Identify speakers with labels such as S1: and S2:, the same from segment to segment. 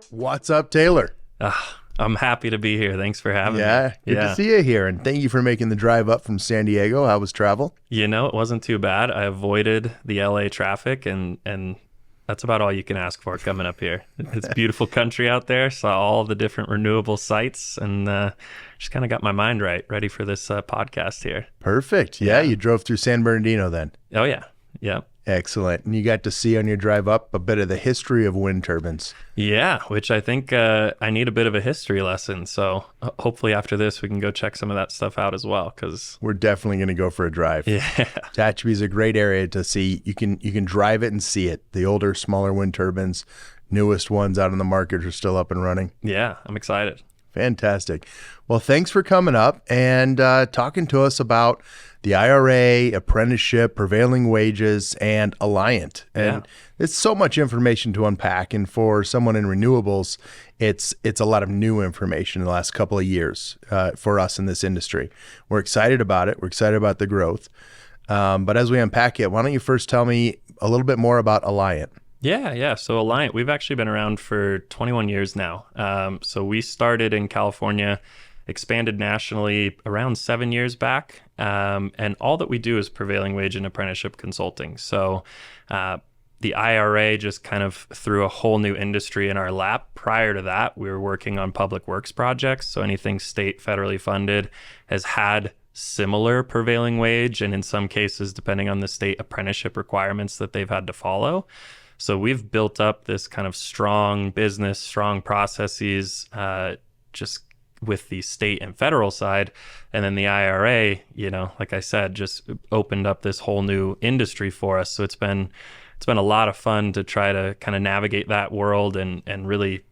S1: What's up, Taylor?
S2: I'm happy to be here. Thanks for having me.
S1: Good to see you here. And thank you for making the drive up from San Diego. How was travel?
S2: You know, it wasn't too bad. I avoided the LA traffic, and that's about all you can ask for coming up here. It's beautiful country out there. Saw all the different renewable sites, and just kind of got my mind ready for this podcast here.
S1: Perfect. Yeah, you drove through San Bernardino then.
S2: Oh, yeah. Yeah.
S1: Excellent. And you got to see on your drive up a bit of the history of wind turbines.
S2: Yeah, which I think I need a bit of a history lesson. So hopefully after this, we can go check some of that stuff out as well. Because
S1: we're definitely going to go for a drive.
S2: Yeah.
S1: Tehachapi is a great area to see. You can drive it and see it. The older, smaller wind turbines, newest ones out in the market are still up and running.
S2: Yeah, I'm excited.
S1: Fantastic. Well, thanks for coming up and talking to us about the IRA, apprenticeship, prevailing wages, and Alliant. And it's so much information to unpack. And for someone in renewables, it's a lot of new information in the last couple of years for us in this industry. We're excited about it. We're excited about the growth. But as we unpack it, why don't you first tell me a little bit more about Alliant?
S2: Yeah. So Alliant, we've actually been around for 21 years now. So we started in California, expanded nationally around 7 years back. And all that we do is prevailing wage and apprenticeship consulting. So the IRA just kind of threw a whole new industry in our lap. Prior to that, we were working on public works projects. So anything state federally funded has had similar prevailing wage, and in some cases, depending on the state, apprenticeship requirements that they've had to follow. So we've built up this kind of strong business, strong processes, just with the state and federal side. And then the IRA, like I said, just opened up this whole new industry for us. So it's been a lot of fun to try to kind of navigate that world and really,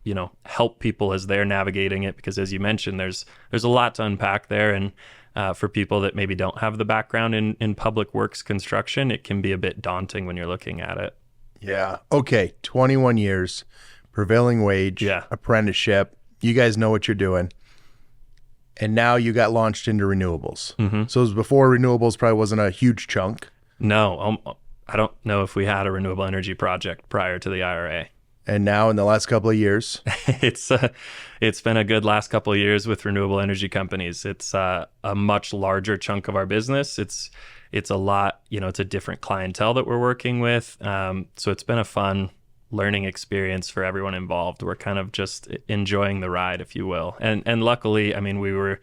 S2: help people as they're navigating it. Because as you mentioned, there's a lot to unpack there. And for people that maybe don't have the background in public works construction, it can be a bit daunting when you're looking at it.
S1: Yeah. Okay. 21 years, prevailing wage, apprenticeship. You guys know what you're doing. And now you got launched into renewables. Mm-hmm. So it was before renewables probably wasn't a huge chunk.
S2: No, I don't know if we had a renewable energy project prior to the IRA.
S1: And now in the last couple of years?
S2: It's been a good last couple of years with renewable energy companies. It's a much larger chunk of our business. It's a lot, it's a different clientele that we're working with. So it's been a fun learning experience for everyone involved. We're kind of just enjoying the ride, if you will. And luckily, we were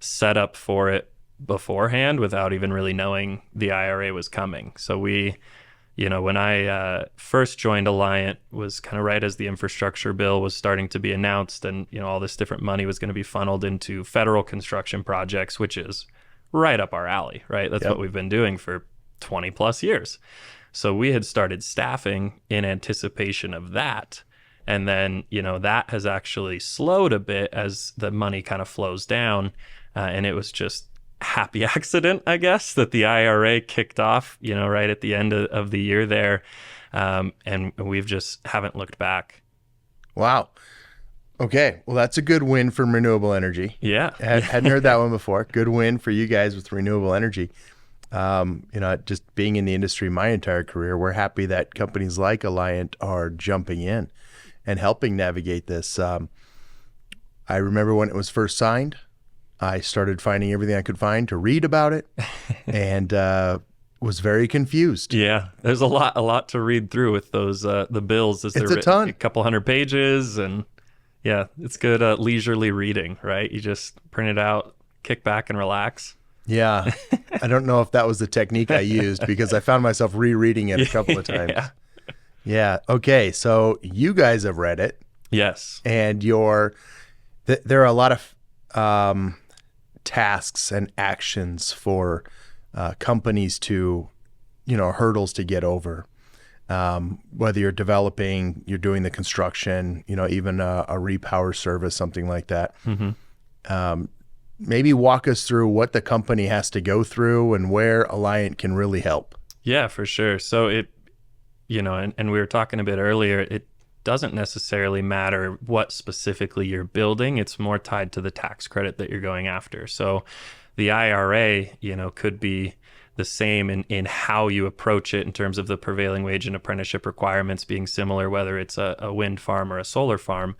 S2: set up for it beforehand without even really knowing the IRA was coming. So we, when I first joined Alliant was kind of right as the infrastructure bill was starting to be announced, and, all this different money was going to be funneled into federal construction projects, which is right up our alley, right? That's what we've been doing for 20 plus years. So we had started staffing in anticipation of that. And then, that has actually slowed a bit as the money kind of flows down. And it was just happy accident, I guess, that the IRA kicked off, right at the end of the year there. And we've just haven't looked back.
S1: Wow. Okay. Well, that's a good win from renewable energy.
S2: Yeah.
S1: Hadn't heard that one before. Good win for you guys with renewable energy. Just being in the industry my entire career, we're happy that companies like Alliant are jumping in and helping navigate this. I remember when it was first signed, I started finding everything I could find to read about it and was very confused.
S2: Yeah, there's a lot to read through with those the bills.
S1: It's a ton.
S2: A couple hundred pages, and yeah, it's good leisurely reading, right? You just print it out, kick back and relax.
S1: Yeah. I don't know if that was the technique I used because I found myself rereading it a couple of times. Yeah. Okay. So you guys have read it.
S2: Yes.
S1: And there are a lot of tasks and actions for companies to, hurdles to get over. Whether you're developing, you're doing the construction, even a repower service, something like that. Mm-hmm. Maybe walk us through what the company has to go through and where Alliant can really help.
S2: Yeah, for sure. So it, and we were talking a bit earlier, it doesn't necessarily matter what specifically you're building. It's more tied to the tax credit that you're going after. So the IRA, could be the same in how you approach it in terms of the prevailing wage and apprenticeship requirements being similar, whether it's a wind farm or a solar farm.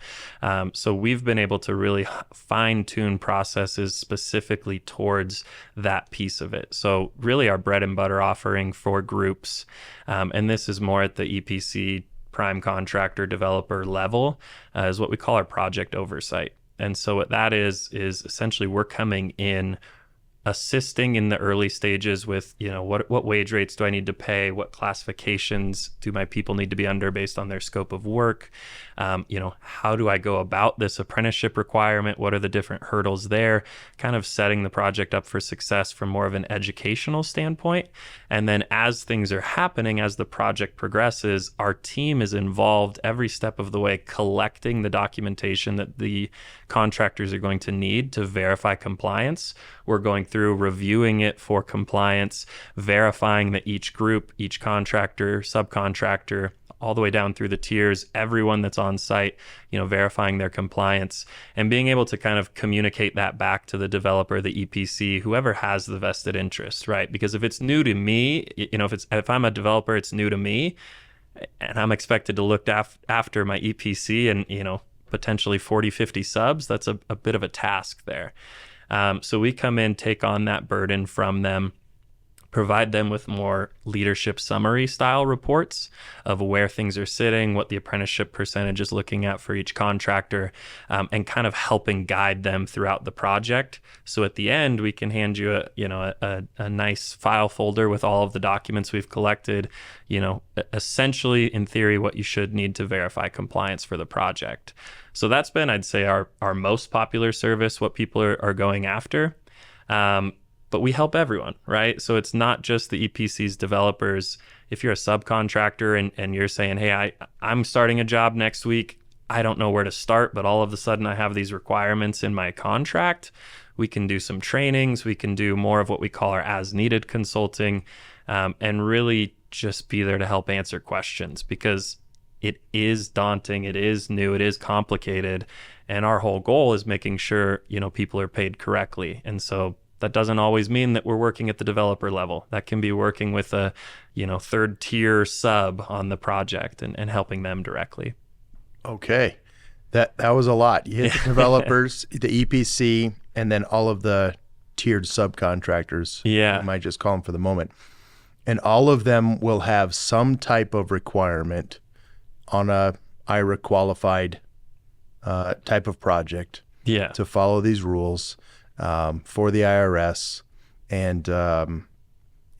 S2: So we've been able to really fine-tune processes specifically towards that piece of it. So really our bread and butter offering for groups, and this is more at the EPC prime contractor developer level, is what we call our project oversight. And so what that is essentially we're coming in assisting in the early stages with, what wage rates do I need to pay? What classifications do my people need to be under based on their scope of work? How do I go about this apprenticeship requirement? What are the different hurdles there? Kind of setting the project up for success from more of an educational standpoint. And then as things are happening, as the project progresses, our team is involved every step of the way, collecting the documentation that the contractors are going to need to verify compliance. We're going through reviewing it for compliance, verifying that each group, each contractor, subcontractor, all the way down through the tiers, everyone that's on site, verifying their compliance and being able to kind of communicate that back to the developer, the EPC, whoever has the vested interest, right? Because if it's new to me, if I'm a developer, it's new to me, and I'm expected to look after my EPC and, potentially 40, 50 subs, that's a bit of a task there. So we come in, take on that burden from them, provide them with more leadership summary style reports of where things are sitting, what the apprenticeship percentage is looking at for each contractor, and kind of helping guide them throughout the project. So at the end, we can hand you a nice file folder with all of the documents we've collected, essentially in theory, what you should need to verify compliance for the project. So that's been, I'd say, our most popular service, what people are going after. But we help everyone, right? So it's not just the EPC's developers. If you're a subcontractor and you're saying, hey, I'm starting a job next week, I don't know where to start, but all of a sudden I have these requirements in my contract, we can do some trainings, we can do more of what we call our as-needed consulting, and really just be there to help answer questions, because it is daunting, it is new, it is complicated, and our whole goal is making sure, people are paid correctly. And so that doesn't always mean that we're working at the developer level. That can be working with a, third tier sub on the project and helping them directly.
S1: Okay. That was a lot. You hit the developers, the EPC, and then all of the tiered subcontractors.
S2: Yeah.
S1: I might just call them for the moment. And all of them will have some type of requirement on a IRA qualified type of project to follow these rules. For the IRS and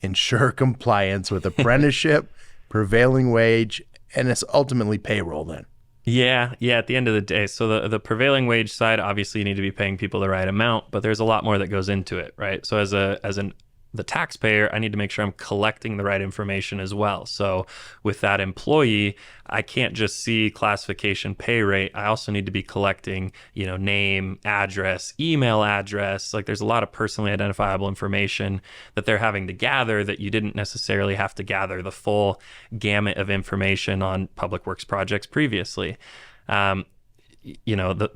S1: ensure compliance with apprenticeship, prevailing wage, and it's ultimately payroll then.
S2: Yeah, at the end of the day. So the prevailing wage side, obviously you need to be paying people the right amount, but there's a lot more that goes into it, right? So as the taxpayer, I need to make sure I'm collecting the right information as well. So with that employee, I can't just see classification, pay rate. I also need to be collecting, name, address, email address. Like there's a lot of personally identifiable information that they're having to gather that you didn't necessarily have to gather the full gamut of information on public works projects previously. The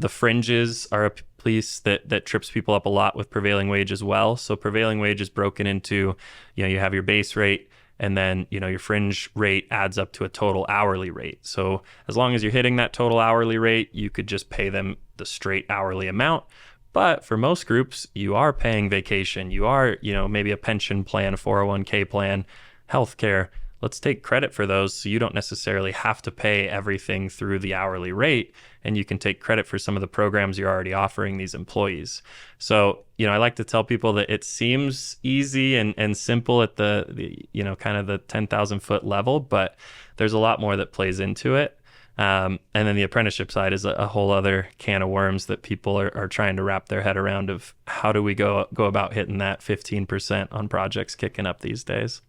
S2: fringes are a piece that trips people up a lot with prevailing wage as well. So prevailing wage is broken into, you have your base rate, and then, your fringe rate adds up to a total hourly rate. So as long as you're hitting that total hourly rate, you could just pay them the straight hourly amount. But for most groups, you are paying vacation. You are, maybe a pension plan, a 401k plan, healthcare. Let's take credit for those so you don't necessarily have to pay everything through the hourly rate, and you can take credit for some of the programs you're already offering these employees. So, I like to tell people that it seems easy and simple at the kind of the 10,000 foot level, but there's a lot more that plays into it. And then the apprenticeship side is a whole other can of worms that people are trying to wrap their head around of how do we go about hitting that 15% on projects kicking up these days.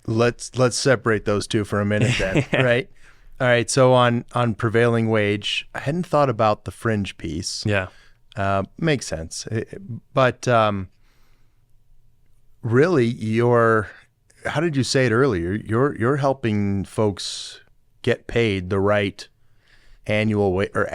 S1: Let's separate those two for a minute then, right? All right. So on prevailing wage, I hadn't thought about the fringe piece.
S2: Yeah.
S1: Makes sense. But really, how did you say it earlier? You're helping folks get paid the right annual wage, or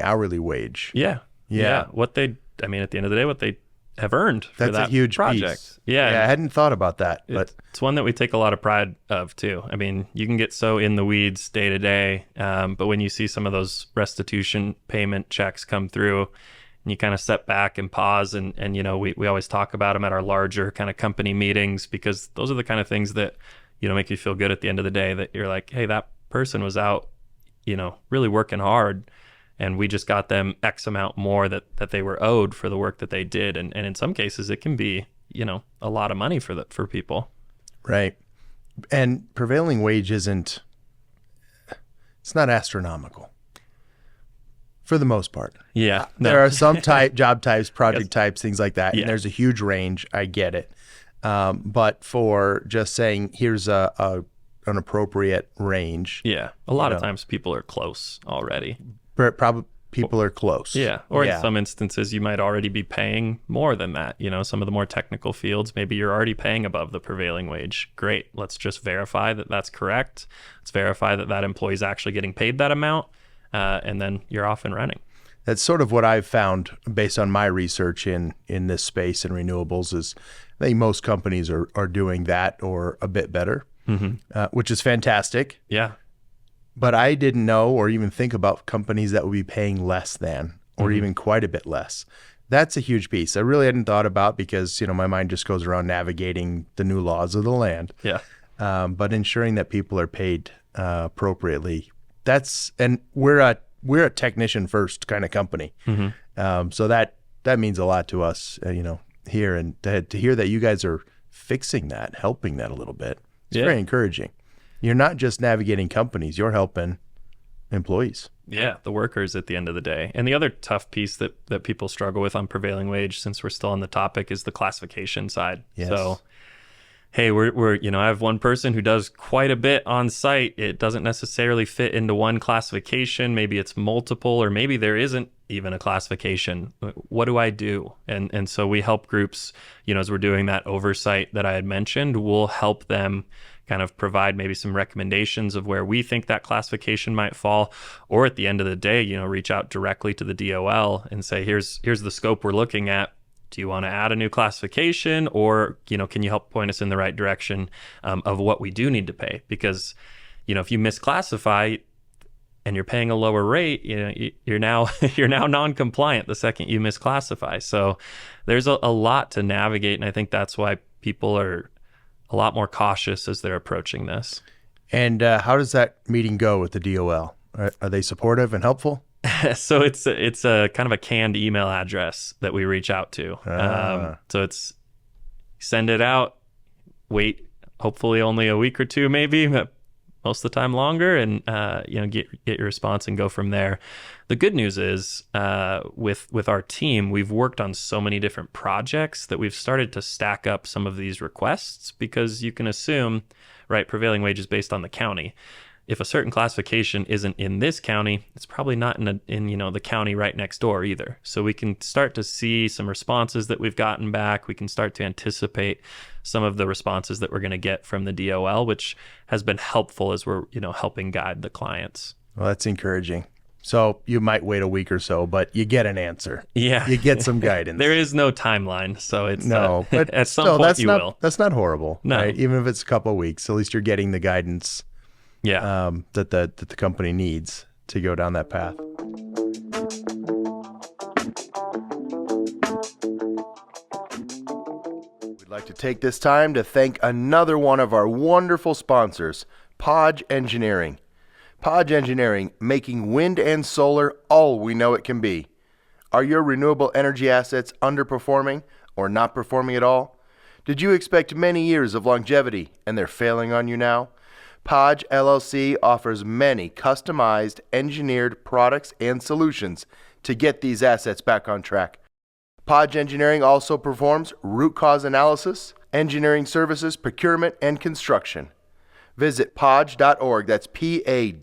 S1: hourly wage.
S2: Yeah. At the end of the day, what they have earned for
S1: That's
S2: that
S1: a huge
S2: project.
S1: piece.
S2: Yeah,
S1: I hadn't thought about that, but
S2: it's one that we take a lot of pride of too. I mean, you can get so in the weeds day to day, but when you see some of those restitution payment checks come through, and you kind of step back and pause, and you know, we always talk about them at our larger kind of company meetings, because those are the kind of things that, you know, make you feel good at the end of the day, that you're like, hey, that person was out, you know, really working hard, and we just got them X amount more that they were owed for the work that they did. And in some cases it can be, you know, a lot of money for people.
S1: right. And prevailing wage it's not astronomical for the most part.
S2: Yeah.
S1: There are some job types, project types, things like that.
S2: Yeah.
S1: And there's a huge range. I get it. But for just saying, here's an appropriate range.
S2: Yeah. A lot of times people are close already.
S1: Probably people are close.
S2: Yeah. Or in some instances, you might already be paying more than that. You know, some of the more technical fields, maybe you're already paying above the prevailing wage. Great. Let's just verify that that's correct. Let's verify that that employee is actually getting paid that amount. And then you're off and running.
S1: That's sort of what I've found based on my research in this space in renewables is I think most companies are doing that or a bit better, which is fantastic.
S2: Yeah.
S1: But I didn't know or even think about companies that would be paying less than or even quite a bit less. That's a huge piece I really hadn't thought about because, you know, my mind just goes around navigating the new laws of the land.
S2: Yeah.
S1: But ensuring that people are paid appropriately, and we're a technician first kind of company. So that means a lot to us, you know, here, and to hear that you guys are fixing that, helping that a little bit. It's very encouraging. You're not just navigating companies, you're helping employees.
S2: Yeah, the workers at the end of the day. And the other tough piece that people struggle with on prevailing wage, since we're still on the topic, is the classification side.
S1: Yes.
S2: So, hey, we're you know, I have one person who does quite a bit on site. It doesn't necessarily fit into one classification. Maybe it's multiple, or maybe there isn't even a classification. What do I do? And so we help groups, you know, as we're doing that oversight that I had mentioned, we'll help them kind of provide maybe some recommendations of where we think that classification might fall, or at the end of the day, you know, reach out directly to the DOL and say, here's the scope we're looking at. Do you want to add a new classification, or, you know, can you help point us in the right direction of what we do need to pay? Because, you know, if you misclassify and you're paying a lower rate, you know, you're now non-compliant the second you misclassify. So there's a lot to navigate, and I think that's why people are a lot more cautious as they're approaching this.
S1: And how does that meeting go with the DOL? Are they supportive and helpful?
S2: So it's a kind of a canned email address that we reach out to. So it's send it out, wait, hopefully only a week or two, maybe, but most of the time longer, and you know, get your response and go from there. The good news is with our team, we've worked on so many different projects that we've started to stack up some of these requests, because you can assume, right, prevailing wage is based on the county. If a certain classification isn't in this county, it's probably not in you know, the county right next door either. So we can start to see some responses that we've gotten back. We can start to anticipate some of the responses that we're going to get from the DOL, which has been helpful as we're, you know, helping guide the clients.
S1: Well, that's encouraging. So you might wait a week or so, but you get an answer.
S2: Yeah.
S1: You get some guidance.
S2: There is no timeline, so it's
S1: but
S2: at some
S1: still,
S2: point you will.
S1: That's not horrible.
S2: No.
S1: Right? Even if it's a couple of weeks, at least you're getting the guidance that the company needs to go down that path. We'd like to take this time to thank another one of our wonderful sponsors, Podge Engineering. Podge Engineering, making wind and solar all we know it can be. Are your renewable energy assets underperforming or not performing at all? Did you expect many years of longevity and they're failing on you now? Podge LLC offers many customized, engineered products and solutions to get these assets back on track. Podge Engineering also performs root cause analysis, engineering services, procurement, and construction. Visit podge.org. That's PADGE.org.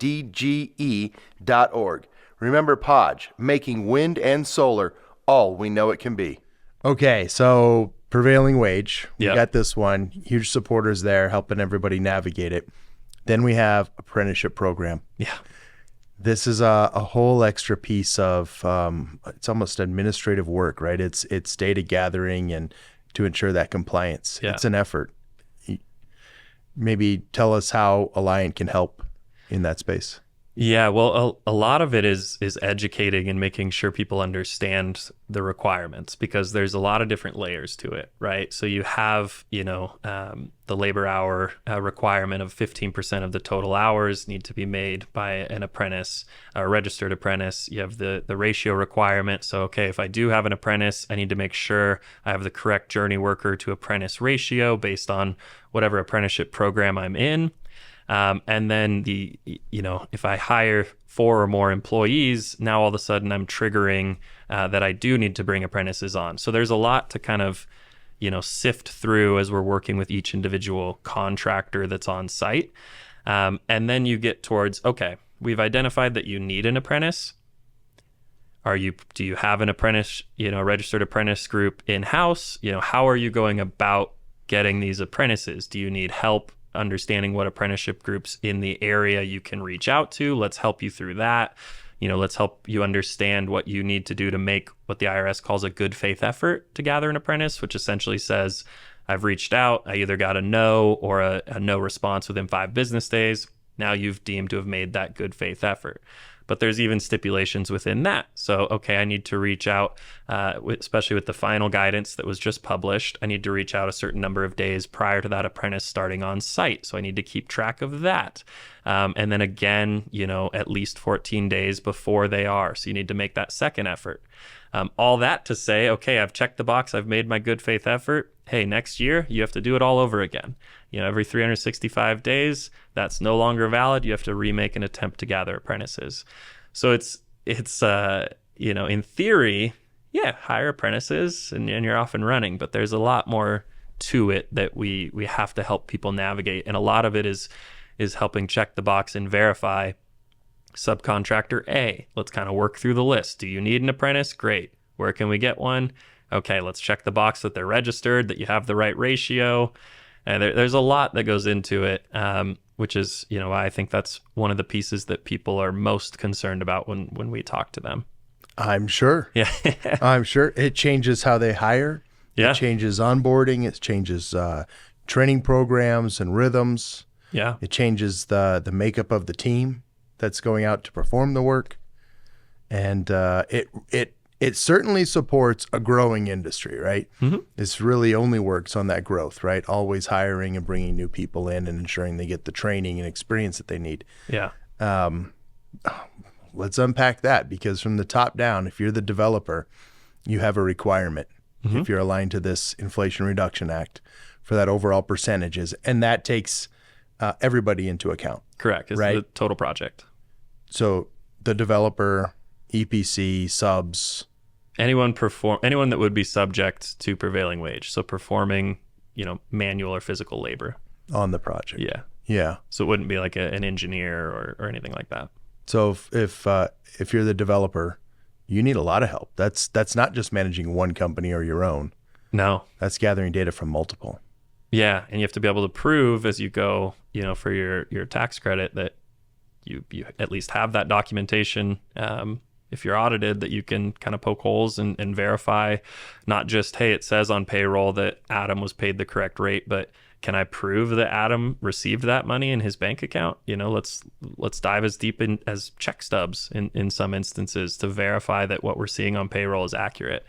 S1: Remember Podge, making wind and solar all we know it can be. Okay, so prevailing wage. We got this one. Huge supporters there, helping everybody navigate it. Then we have apprenticeship program.
S2: Yeah.
S1: This is a whole extra piece of it's almost administrative work, right? It's data gathering and to ensure that compliance.
S2: Yeah.
S1: It's an effort. Maybe tell us how Alliant can help in that space.
S2: Yeah, well, a lot of it is educating and making sure people understand the requirements, because there's a lot of different layers to it, right? So you have, the labor hour requirement of 15% of the total hours need to be made by an apprentice, a registered apprentice. You have the ratio requirement. So, okay, if I do have an apprentice, I need to make sure I have the correct journey worker to apprentice ratio based on whatever apprenticeship program I'm in. And then if I hire 4 or more employees, now all of a sudden I'm triggering that I do need to bring apprentices on. So there's a lot to kind of, sift through as we're working with each individual contractor that's on site. And then you get towards, okay, we've identified that you need an apprentice. Do you have an apprentice, registered apprentice group in-house? How are you going about getting these apprentices? Do you need help understanding what apprenticeship groups in the area you can reach out to? Let's help you through that. Let's help you understand what you need to do to make what the IRS calls a good faith effort to gather an apprentice, which essentially says, I've reached out, I either got a no or a no response within 5 business days. Now you've deemed to have made that good faith effort. But there's even stipulations within that. So, okay, I need to reach out, especially with the final guidance that was just published, I need to reach out a certain number of days prior to that apprentice starting on site. So I need to keep track of that. And then again, at least 14 days before they are. So you need to make that second effort. All that to say, okay, I've checked the box, I've made my good faith effort. Hey, next year, you have to do it all over again. Every 365 days, that's no longer valid. You have to remake an attempt to gather apprentices. So it's in theory, hire apprentices and you're off and running, but there's a lot more to it that we have to help people navigate. And a lot of it is helping check the box and verify subcontractor A. Let's kind of work through the list. Do you need an apprentice? Great. Where can we get one? Okay, let's check the box that they're registered, that you have the right ratio. And there's a lot that goes into it, which is, I think that's one of the pieces that people are most concerned about when we talk to them.
S1: I'm sure.
S2: Yeah.
S1: I'm sure. It changes how they hire.
S2: Yeah.
S1: It changes onboarding. It changes training programs and rhythms.
S2: Yeah.
S1: It changes the makeup of the team that's going out to perform the work. And it certainly supports a growing industry, right? Mm-hmm. This really only works on that growth, right? Always hiring and bringing new people in and ensuring they get the training and experience that they need.
S2: Yeah.
S1: Let's unpack that, because from the top down, if you're the developer, you have a requirement. Mm-hmm. If you're aligned to this Inflation Reduction Act for that overall percentages, and that takes everybody into account.
S2: Correct. It's
S1: right?
S2: The total project.
S1: So the developer, EPC, subs,
S2: anyone that would be subject to prevailing wage. So performing, manual or physical labor
S1: on the project.
S2: Yeah.
S1: Yeah.
S2: So it wouldn't be like an engineer or anything like that.
S1: So if you're the developer, you need a lot of help. That's not just managing one company or your own.
S2: No.
S1: That's gathering data from multiple.
S2: Yeah, and you have to be able to prove as you go, for your tax credit that you at least have that documentation. If you're audited, that you can kind of poke holes and verify, not just, hey, it says on payroll that Adam was paid the correct rate, but can I prove that Adam received that money in his bank account? Let's dive as deep in as check stubs in some instances to verify that what we're seeing on payroll is accurate.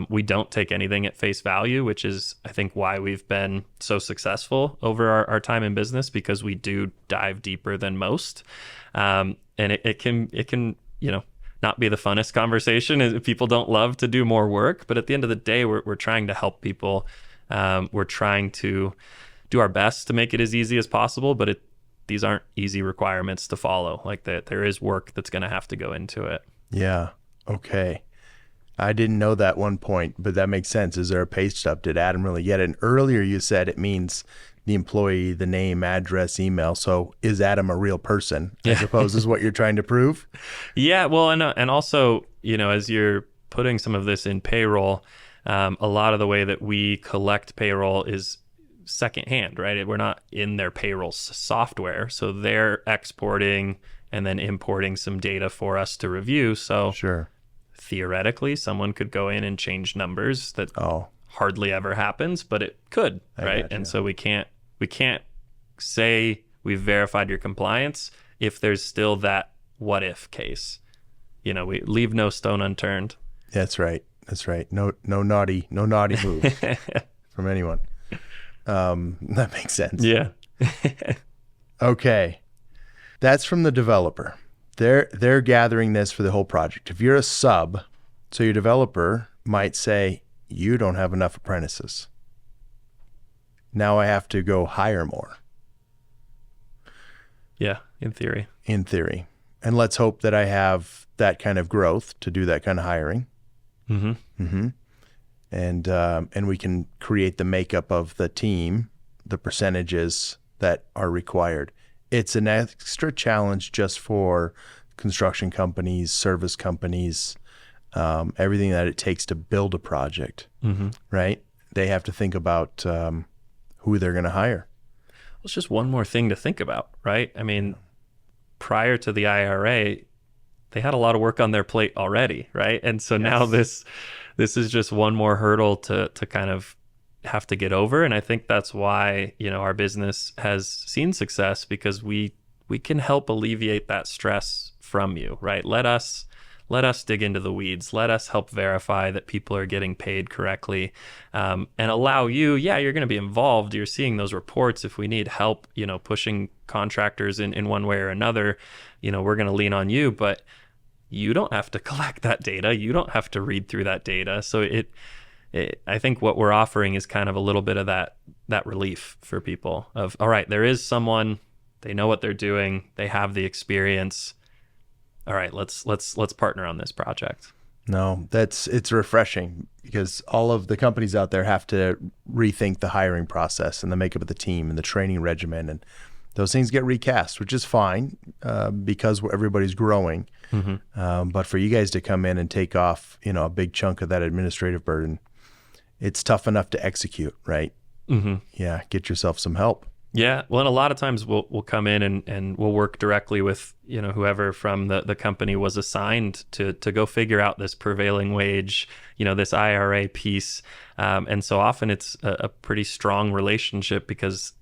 S2: We don't take anything at face value, which is, I think, why we've been so successful over our time in business, because we do dive deeper than most. And it can not be the funnest conversation. People don't love to do more work, but at the end of the day, we're trying to help people. We're trying to do our best to make it as easy as possible, but these aren't easy requirements to follow. Like that, there is work that's going to have to go into it.
S1: Yeah. Okay. I didn't know that one point, but that makes sense. Is there a pay stub? Did Adam really get it? And earlier you said it means the employee, the name, address, email. So is Adam a real person, I suppose, is what you're trying to prove?
S2: Yeah. Well, and also, as you're putting some of this in payroll, a lot of the way that we collect payroll is secondhand, right? We're not in their payroll software. So they're exporting and then importing some data for us to review. So
S1: Sure.
S2: theoretically, someone could go in and change numbers. That
S1: Oh,
S2: hardly ever happens, but it could, right?
S1: gotcha.
S2: And so we can't say we've verified your compliance if there's still that what if case. We leave no stone unturned.
S1: that's right. That's right. No naughty moves from anyone. That makes sense.
S2: Yeah.
S1: Okay. That's from the developer. They're gathering this for the whole project. If you're a sub, so your developer might say, you don't have enough apprentices. Now I have to go hire more.
S2: Yeah, in theory.
S1: In theory. And let's hope that I have that kind of growth to do that kind of hiring.
S2: Mm-hmm.
S1: And we can create the makeup of the team, the percentages that are required. It's an extra challenge just for construction companies, service companies, everything that it takes to build a project, right? They have to think about who they're going to hire.
S2: Well, it's just one more thing to think about, right? I mean, prior to the IRA, they had a lot of work on their plate already, right? And so now this is just one more hurdle to kind of have to get over. And I think that's why, our business has seen success, because we can help alleviate that stress from you, right? Let us dig into the weeds. Let us help verify that people are getting paid correctly, and allow you, you're going to be involved. You're seeing those reports. If we need help, pushing contractors in one way or another, we're going to lean on you, but you don't have to collect that data. You don't have to read through that data. So I think what we're offering is kind of a little bit of that relief for people of, all right, there is someone, they know what they're doing, they have the experience. All right, let's partner on this project.
S1: No, it's refreshing, because all of the companies out there have to rethink the hiring process and the makeup of the team and the training regimen, and those things get recast, which is fine because everybody's growing. But for you guys to come in and take off, a big chunk of that administrative burden, it's tough enough to execute, right? Yeah, get yourself some help.
S2: Yeah, well, and a lot of times we'll come in and we'll work directly with whoever from the company was assigned to go figure out this prevailing wage, this IRA piece, and so often it's a pretty strong relationship, because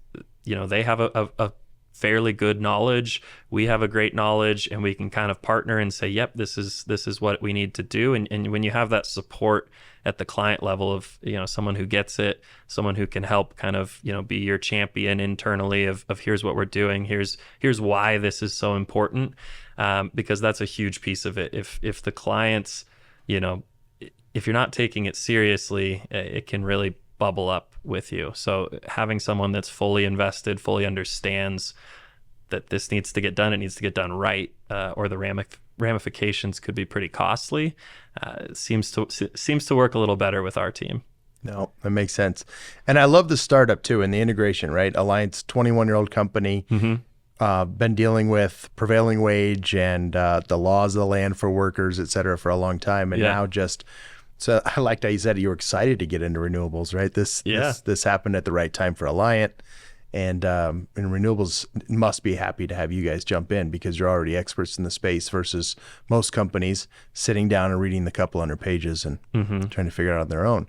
S2: they have a fairly good knowledge, we have a great knowledge, and we can kind of partner and say, yep, this is what we need to do. And when you have that support at the client level of, someone who gets it, someone who can help kind of, be your champion internally of here's what we're doing, here's why this is so important, because that's a huge piece of it. If the clients, if you're not taking it seriously, it can really bubble up with you. So having someone that's fully invested, fully understands that this needs to get done, it needs to get done right, or the ramifications could be pretty costly. It seems to work a little better with our team.
S1: No, that makes sense. And I love the startup too, and the integration, right? Alliant's 21-year-old company, been dealing with prevailing wage and the laws of the land for workers, et cetera, for a long time. And now so I liked how you said you were excited to get into renewables, right? This happened at the right time for Alliant. And Renewables must be happy to have you guys jump in, because you're already experts in the space versus most companies sitting down and reading the couple hundred pages and trying to figure it out on their own.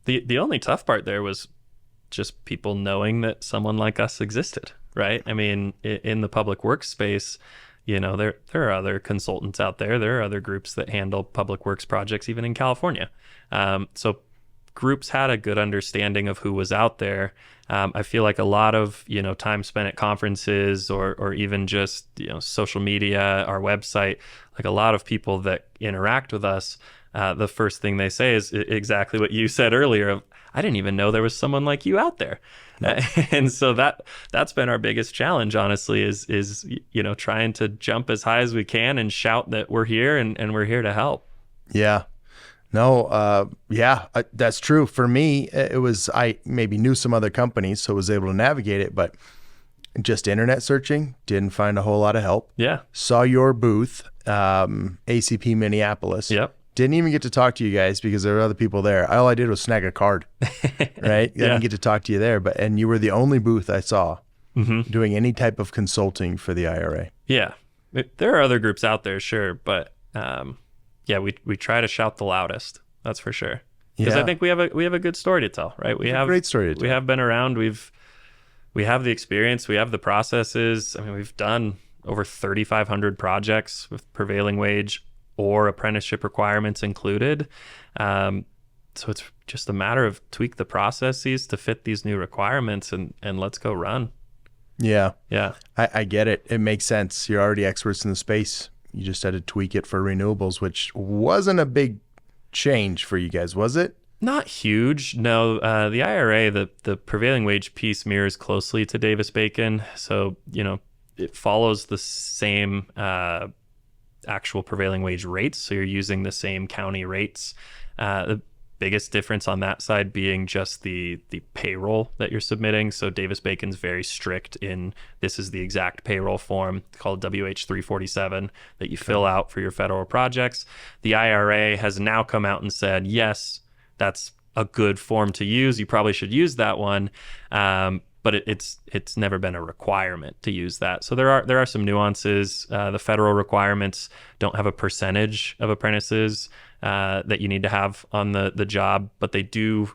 S2: The only tough part there was just people knowing that someone like us existed, right? I mean, in the public works space, there are other consultants out there. There are other groups that handle public works projects, even in California. So groups had a good understanding of who was out there. I feel like a lot of, time spent at conferences or even just, social media, our website, like a lot of people that interact with us, the first thing they say is exactly what you said earlier of, I didn't even know there was someone like you out there. No. And so that's been our biggest challenge, honestly, is trying to jump as high as we can and shout that we're here and we're here to help.
S1: Yeah. No, that's true. For me, it was, I maybe knew some other companies, so was able to navigate it, but just internet searching, didn't find a whole lot of help.
S2: Yeah.
S1: Saw your booth, ACP Minneapolis.
S2: Yep.
S1: Didn't even get to talk to you guys because there were other people there. All I did was snag a card, right? I didn't get to talk to you there, and you were the only booth I saw. doing any type of consulting for the IRA.
S2: Yeah. There are other groups out there, sure, but yeah, we try to shout the loudest. That's for sure. Because I think we have a good story to tell, right? We have
S1: a great story to tell.
S2: We have been around. We have the experience. We have the processes. I mean, we've done over 3,500 projects with prevailing wage or apprenticeship requirements included. So it's just a matter of tweak the processes to fit these new requirements and let's go run.
S1: Yeah.
S2: Yeah.
S1: I get it. It makes sense. You're already experts in the space. You just had to tweak it for renewables, which wasn't a big change for you guys, was it?
S2: Not huge. No, the IRA, the prevailing wage piece mirrors closely to Davis-Bacon. So, it follows the same actual prevailing wage rates. So you're using the same county rates. The biggest difference on that side being just the payroll that you're submitting. So Davis-Bacon's very strict in this is the exact payroll form called WH-347 that you fill out for your federal projects. The IRA has now come out and said, yes, that's a good form to use. You probably should use that one. But it's never been a requirement to use that. So there are some nuances. The federal requirements don't have a percentage of apprentices that you need to have on the job, but they do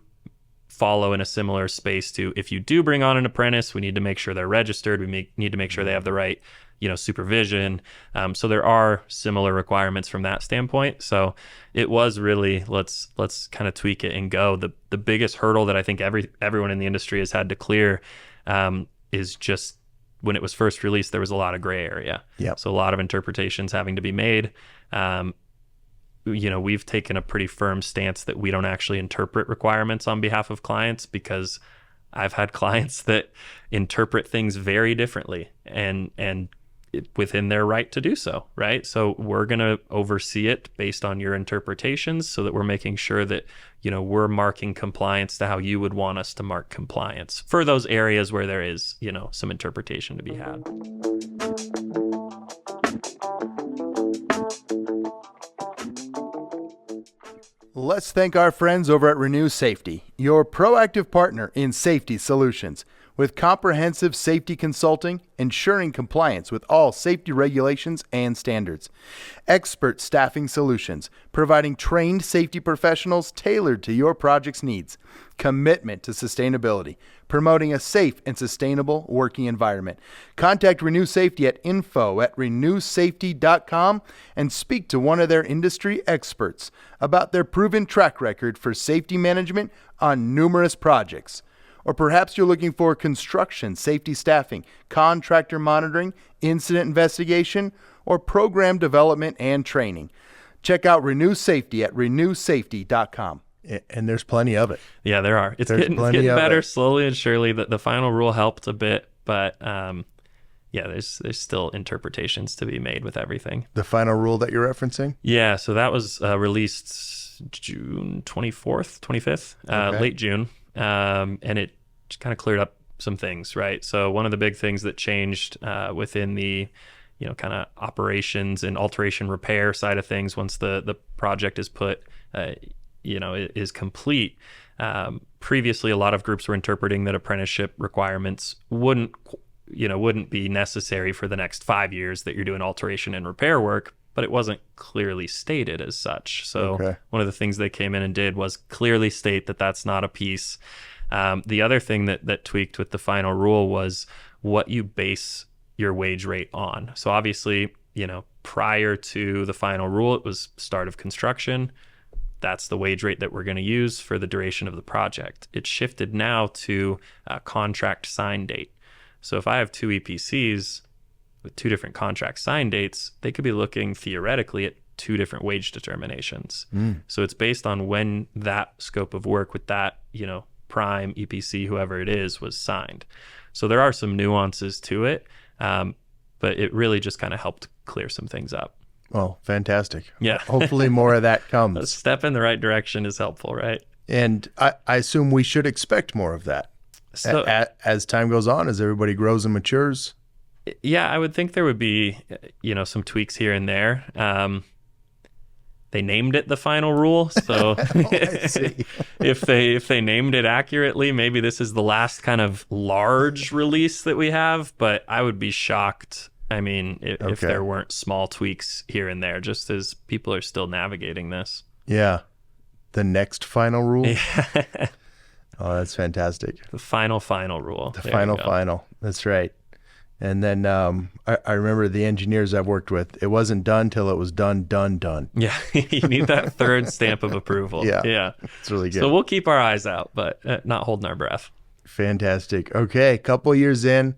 S2: follow in a similar space to if you do bring on an apprentice, we need to make sure they're registered. We need to make sure they have the right supervision. So there are similar requirements from that standpoint. So it was really let's kind of tweak it and go. The biggest hurdle that I think everyone in the industry has had to clear is just when it was first released, there was a lot of gray area.
S1: Yeah.
S2: So a lot of interpretations having to be made. We've taken a pretty firm stance that we don't actually interpret requirements on behalf of clients because I've had clients that interpret things very differently and within their right to do so, right? So we're going to oversee it based on your interpretations so that we're making sure that, we're marking compliance to how you would want us to mark compliance for those areas where there is, some interpretation to be had.
S1: Let's thank our friends over at Renew Safety, your proactive partner in safety solutions. With comprehensive safety consulting, ensuring compliance with all safety regulations and standards. Expert staffing solutions, providing trained safety professionals tailored to your project's needs. Commitment to sustainability, promoting a safe and sustainable working environment. Contact Renew Safety at info@renewsafety.com and speak to one of their industry experts about their proven track record for safety management on numerous projects. Or perhaps you're looking for construction safety staffing, contractor monitoring, incident investigation, or program development and training. Check out Renew Safety at renewsafety.com. And there's plenty of it.
S2: Yeah, there are. It's getting better slowly and surely. The final rule helped a bit, but there's still interpretations to be made with everything.
S1: The final rule that you're referencing?
S2: Yeah, so that was released June 24th, 25th, late June. And it just kind of cleared up some things, right? So one of the big things that changed within the, kind of operations and alteration repair side of things once the project is put, is complete. Previously, a lot of groups were interpreting that apprenticeship requirements wouldn't be necessary for the next 5 years that you're doing alteration and repair work, but it wasn't clearly stated as such. So one of the things they came in and did was clearly state that that's not a piece. The other thing that tweaked with the final rule was what you base your wage rate on. So obviously, prior to the final rule, it was start of construction. That's the wage rate that we're going to use for the duration of the project. It shifted now to a contract sign date. So if I have two EPCs with two different contract sign dates, they could be looking theoretically at two different wage determinations. So it's based on when that scope of work with that, prime EPC, whoever it is, was signed. So there are some nuances to it, but it really just kind of helped clear some things up.
S1: Well, fantastic.
S2: Yeah.
S1: Hopefully more of that comes.
S2: A step in the right direction is helpful, right?
S1: And I assume we should expect more of that. So, as time goes on, as everybody grows and matures.
S2: Yeah, I would think there would be, some tweaks here and there. they named it the final rule. So
S1: I see.
S2: if they named it accurately, maybe this is the last kind of large release that we have. But I would be shocked. I mean, if there weren't small tweaks here and there, just as people are still navigating this.
S1: Yeah. The next final rule.
S2: Yeah.
S1: Oh, that's fantastic.
S2: The final rule.
S1: The final. That's right. And then I remember the engineers I've worked with, it wasn't done till it was done.
S2: Yeah, you need that third stamp of approval. Yeah.
S1: It's really good.
S2: So we'll keep our eyes out, but not holding our breath.
S1: Fantastic. Okay, a couple years in,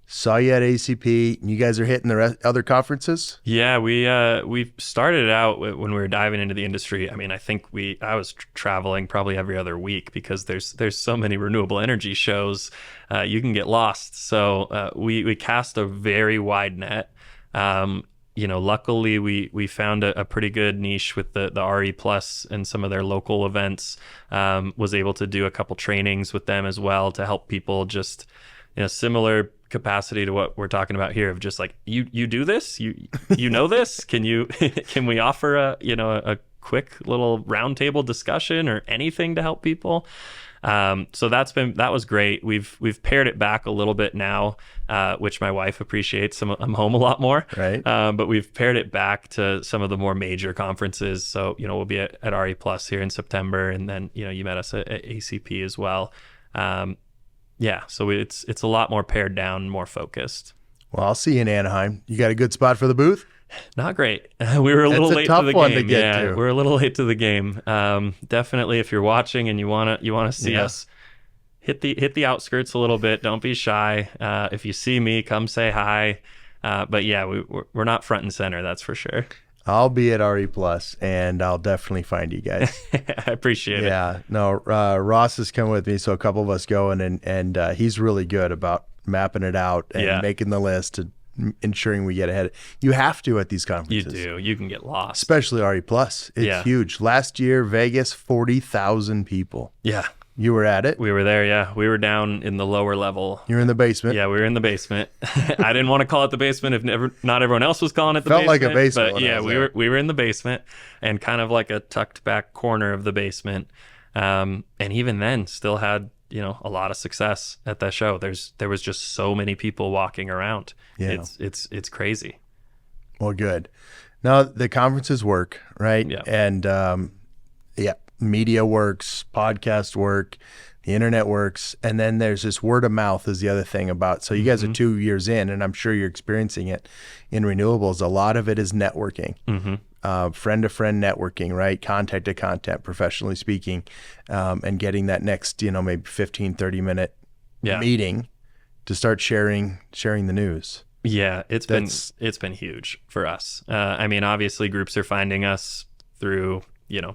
S1: saw you at ACP. You guys are hitting the other conferences?
S2: Yeah, we started out when we were diving into the industry. I mean, I think I was traveling probably every other week because there's so many renewable energy shows, you can get lost. So we cast a very wide net. Luckily we found a pretty good niche with the RE Plus and some of their local events. Was able to do a couple trainings with them as well to help people just similar capacity to what we're talking about here of just like you do this, you know this, can we offer a quick little roundtable discussion or anything to help people. So that was great. We've pared it back a little bit now, which my wife appreciates. I'm home a lot more,
S1: right?
S2: But we've pared it back to some of the more major conferences. So we'll be at RE Plus here in September, and then you met us at ACP as well. Yeah, so it's a lot more pared down, more focused.
S1: Well, I'll see you in Anaheim. You got a good spot for the booth?
S2: Not great. We were a little late to the game.
S1: To get to.
S2: We're a little late to the game. Definitely, if you're watching and you wanna see us, hit the outskirts a little bit. Don't be shy. If you see me, come say hi. But yeah, we're not front and center. That's for sure.
S1: I'll be at RE Plus, and I'll definitely find you guys.
S2: I appreciate it.
S1: Yeah, no, Ross has come with me, so a couple of us going, and he's really good about mapping it out and making the list and ensuring we get ahead. You have to at these conferences.
S2: You do. You can get lost.
S1: Especially RE Plus. It's huge. Last year, Vegas, 40,000 people.
S2: Yeah.
S1: You were at it?
S2: We were there, yeah. We were down in the lower level.
S1: You were in the basement?
S2: Yeah, we were in the basement. I didn't want to call it the basement if not everyone else was calling it the basement.
S1: Felt like a basement.
S2: But yeah, we were in the basement and kind of like a tucked back corner of the basement. And even then still had, a lot of success at that show. There was just so many people walking around. Yeah. It's crazy.
S1: Well, good. Now the conferences work, right?
S2: Yeah.
S1: And media works, podcast work, the internet works, and then there's this word of mouth is the other thing about. So you guys are 2 years in, and I'm sure you're experiencing it in renewables. A lot of it is networking, friend to friend networking, right? Contact to contact, professionally speaking, and getting that next, maybe 15, 30-minute meeting to start sharing the news.
S2: Yeah, it's been huge for us. I mean, obviously groups are finding us through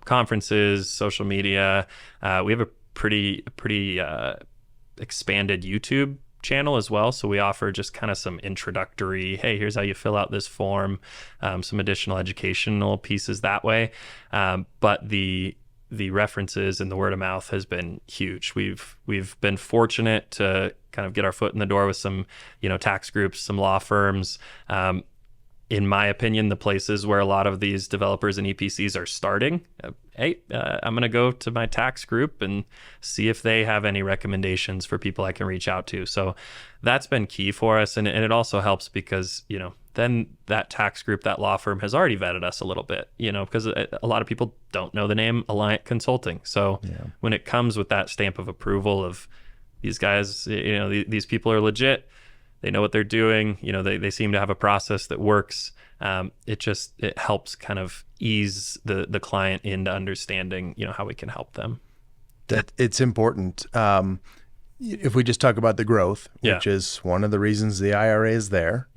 S2: conferences, social media. We have a pretty expanded YouTube channel as well. So we offer just kind of some introductory, hey, here's how you fill out this form, some additional educational pieces that way. But the references and the word of mouth has been huge. We've been fortunate to kind of get our foot in the door with some, tax groups, some law firms. In my opinion, the places where a lot of these developers and EPCs are starting, I'm going to go to my tax group and see if they have any recommendations for people I can reach out to. So that's been key for us. And it also helps because, then that tax group, that law firm has already vetted us a little bit, because a lot of people don't know the name Alliant Consulting. So when it comes with that stamp of approval of these guys, these people are legit, they know what they're doing. They seem to have a process that works. It helps kind of ease the client into understanding, how we can help them.
S1: That it's important. If we just talk about the growth, which is one of the reasons the IRA is there,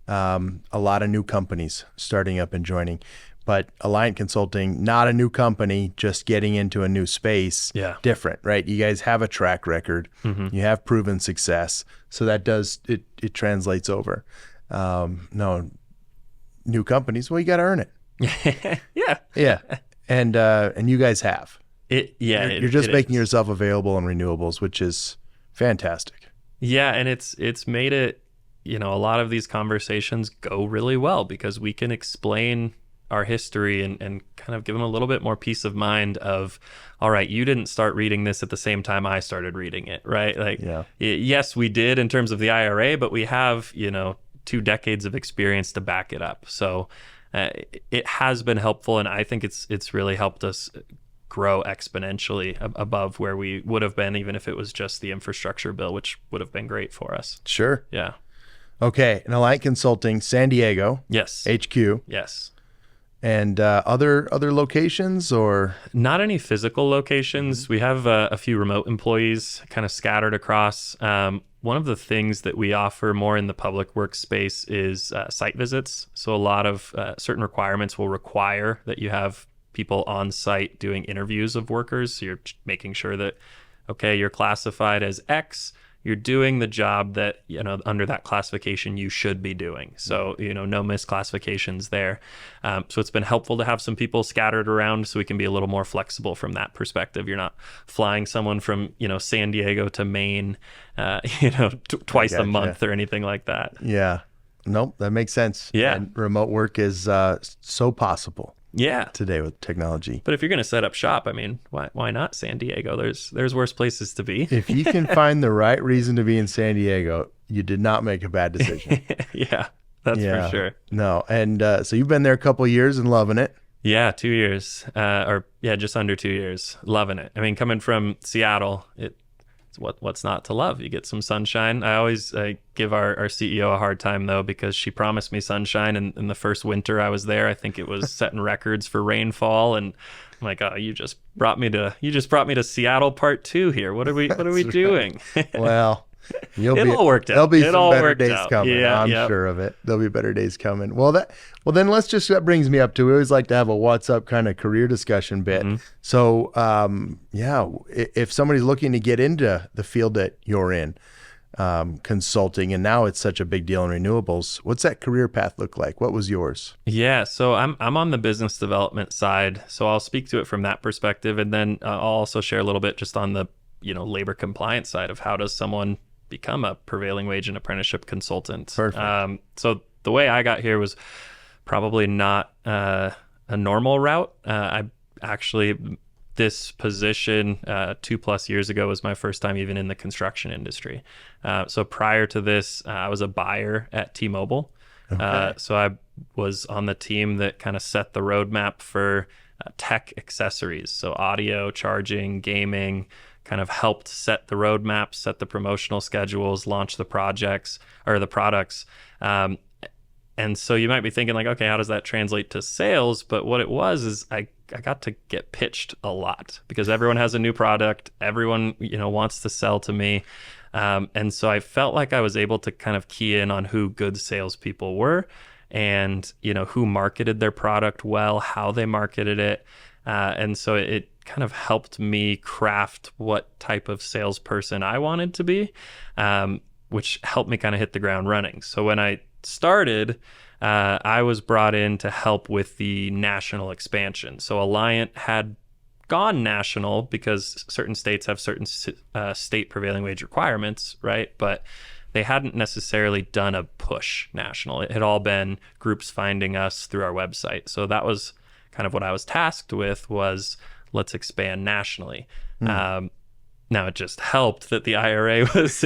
S1: a lot of new companies starting up and joining. But Alliant Consulting, not a new company, just getting into a new space.
S2: Yeah.
S1: Different, right? You guys have a track record. You have proven success. So that it translates over. No, new companies, well, you got to earn it. Yeah. And you guys have. You're just making yourself available in renewables, which is fantastic.
S2: Yeah, and it's made it, a lot of these conversations go really well because we can explain our history and kind of give them a little bit more peace of mind of, all right, you didn't start reading this at the same time I started reading it, right? Like, yes, we did in terms of the IRA, but we have, 2 decades of experience to back it up. So it has been helpful, and I think it's really helped us grow exponentially above where we would have been, even if it was just the infrastructure bill, which would have been great for us.
S1: Sure.
S2: Yeah.
S1: Okay. And Alliant Consulting, San Diego.
S2: Yes.
S1: HQ.
S2: Yes.
S1: And other locations, or?
S2: Not any physical locations. We have a few remote employees kind of scattered across. One of the things that we offer more in the public workspace is site visits. So a lot of certain requirements will require that you have people on site doing interviews of workers. So you're making sure that, okay, you're classified as X, you're doing the job that, under that classification you should be doing. So, no misclassifications there. So it's been helpful to have some people scattered around so we can be a little more flexible from that perspective. You're not flying someone from, San Diego to Maine, twice a month or anything like that.
S1: Yeah. Nope, that makes sense.
S2: Yeah.
S1: And remote work is so possible.
S2: Yeah.
S1: Today with technology.
S2: But if you're going to set up shop, I mean, why not San Diego? There's worse places to be.
S1: If you can find the right reason to be in San Diego, you did not make a bad decision.
S2: Yeah, that's for sure.
S1: No. And so you've been there a couple of years and loving it.
S2: Yeah, 2 years, just under 2 years, loving it. I mean, coming from Seattle, it's what's not to love? You get some sunshine. I always give our CEO a hard time, though, because she promised me sunshine, and in the first winter I was there, I think it was setting records for rainfall, and I'm like, oh, you just brought me to Seattle part 2 here. What are we doing?
S1: Well,
S2: it all worked out.
S1: There'll be
S2: some
S1: better days coming. Yeah, I'm sure of it. There'll be better days coming. Well, then that brings me up to, we always like to have a what's up kind of career discussion bit. Mm-hmm. So, if somebody's looking to get into the field that you're in, consulting, and now it's such a big deal in renewables, what's that career path look like? What was yours?
S2: Yeah, so I'm on the business development side, so I'll speak to it from that perspective, and then I'll also share a little bit just on the labor compliance side of how does someone become a prevailing wage and apprenticeship consultant.
S1: Perfect.
S2: So the way I got here was probably not a normal route. This position 2+ years ago was my first time even in the construction industry. So prior to this, I was a buyer at T-Mobile. Okay. So I was on the team that kind of set the roadmap for tech accessories. So audio, charging, gaming, kind of helped set the roadmap, set the promotional schedules, launch the projects or the products. And so you might be thinking like, okay, how does that translate to sales? But what it was is I got to get pitched a lot because everyone has a new product. Everyone, wants to sell to me. And so I felt like I was able to kind of key in on who good salespeople were and, who marketed their product well, how they marketed it. And so it kind of helped me craft what type of salesperson I wanted to be, which helped me kind of hit the ground running. So when I started, I was brought in to help with the national expansion. So Alliant had gone national because certain states have certain state prevailing wage requirements, right? But they hadn't necessarily done a push national. It had all been groups finding us through our website. So that was kind of what I was tasked with was let's expand nationally. Now it just helped that the IRA was,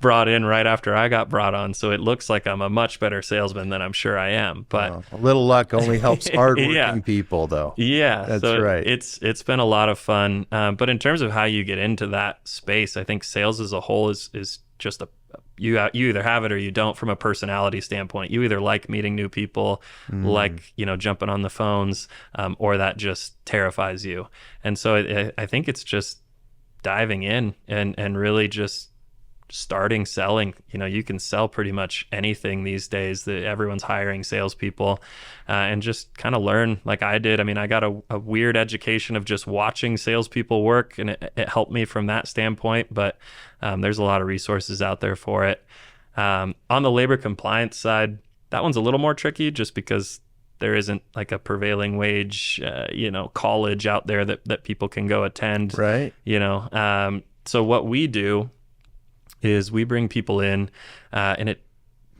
S2: brought in right after I got brought on. So it looks like I'm a much better salesman than I'm sure I am. But
S1: a little luck only helps hardworking people, though.
S2: Yeah,
S1: that's
S2: so
S1: right.
S2: It's been a lot of fun. But in terms of how you get into that space, I think sales as a whole is just you either have it or you don't from a personality standpoint. You either like meeting new people, like, jumping on the phones, or that just terrifies you. And so I think it's just diving in and really just starting selling. You can sell pretty much anything these days. That everyone's hiring salespeople, and just kind of learn like I did. I mean, I got a weird education of just watching salespeople work, and it helped me from that standpoint. But there's a lot of resources out there for it. On the labor compliance side, that one's a little more tricky just because there isn't like a prevailing wage, college out there that people can go attend.
S1: Right.
S2: So what we do is we bring people in, and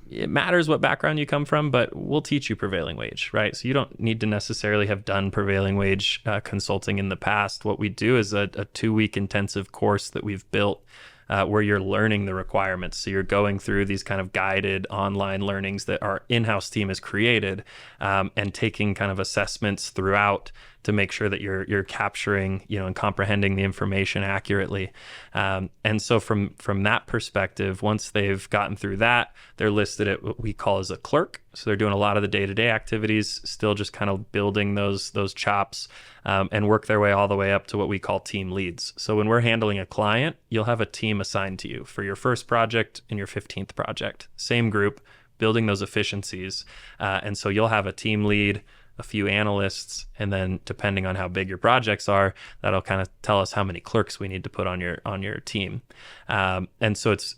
S2: it matters what background you come from, but we'll teach you prevailing wage, right? So you don't need to necessarily have done prevailing wage consulting in the past. What we do is a 2-week intensive course that we've built where you're learning the requirements. So you're going through these kind of guided online learnings that our in-house team has created, and taking kind of assessments throughout to make sure that you're capturing, and comprehending the information accurately. And so from that perspective, once they've gotten through that, they're listed at what we call as a clerk. So they're doing a lot of the day-to-day activities, still just kind of building those chops, and work their way all the way up to what we call team leads. So when we're handling a client, you'll have a team assigned to you for your first project and your 15th project. Same group, building those efficiencies. And so you'll have a team lead, a few analysts, and then depending on how big your projects are, that'll kind of tell us how many clerks we need to put on your team. And so it's